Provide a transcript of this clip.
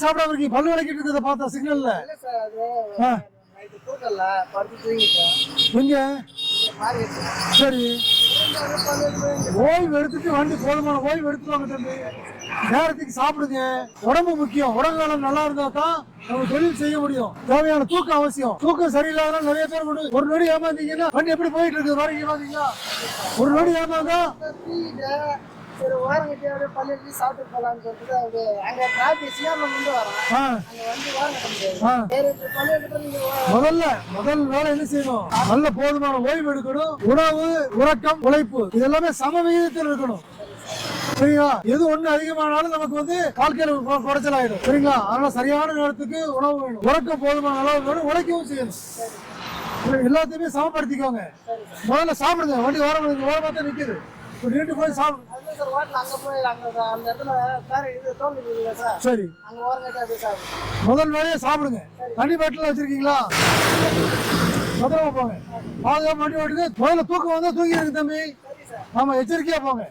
சாப்பிடாம இருக்கீங்க, பல்லு விளக்கிட்டு இருக்கிறத பார்த்தா சிக்னல்ல. சரி, ஓய்வு எடுத்துட்டு வண்டி போதுமான ஓய்வு எடுத்துவாங்க தம்பி. நேரத்துக்கு சாப்பிடுங்க. உடம்பு முக்கியம். உடம்பு நலம் நல்லா இருந்தா தான் நம்ம தொழில் செய்ய முடியும். தேவையான தூக்கம் அவசியம். தூக்கம் சரியில்லாத நிறைய பேர் ஒரு நொடி ஏமாந்தீங்கன்னா வண்டி எப்படி போயிட்டு இருக்குது வரைக்கும் ஏமாந்தீங்களா? ஒரு நொடி ஏமாந்தா சரி ஓரம் கட்டி அப்படியே பள்ளியில சாப்பிட்டு போகலான்னு சொல்லிட்டு அப்படியே அங்கே டிராஃபிக் சீக்கிரம் கொண்டு வரோம். அங்கே வந்து ஓரம் கட்ட முடியாது. முதல் வேலை என்ன செய்யணும்? நல்ல போதுமான ஓய்வு எடுக்கணும். உணவு, உறக்கம், உழைப்பு இது எல்லாமே சம விகிதத்தில் இருக்கணும். சரிங்களா? எது ஒண்ணு அதிகமானாலும் நமக்கு வந்து வாழ்க்கையில குறைச்சல் ஆயிடும். சரிங்களா? அதனால சரியான நேரத்துக்கு உணவு வேணும், உறக்கம் போதுமான அளவு வேணும், உழைக்கவும் செய்யணும். எல்லாத்தையுமே சமப்படுத்திக்கோங்க. முதல்ல சாப்பிடுங்க. வண்டி ஓரமா தான் நிக்குது. நீட்டு போய் சாப்பிடு. சரி, முதல் வேலையை சாப்பிடுங்க. தண்ணி பாட்டில் வச்சிருக்கீங்களா? பத்திரமா போங்க. பாதுகாப்பு வண்டி ஓட்டுங்க. முதல்ல தூக்கம் வந்தா தூங்கி இருக்கு தம்பி. ஆமா, எச்சரிக்கையா போங்க.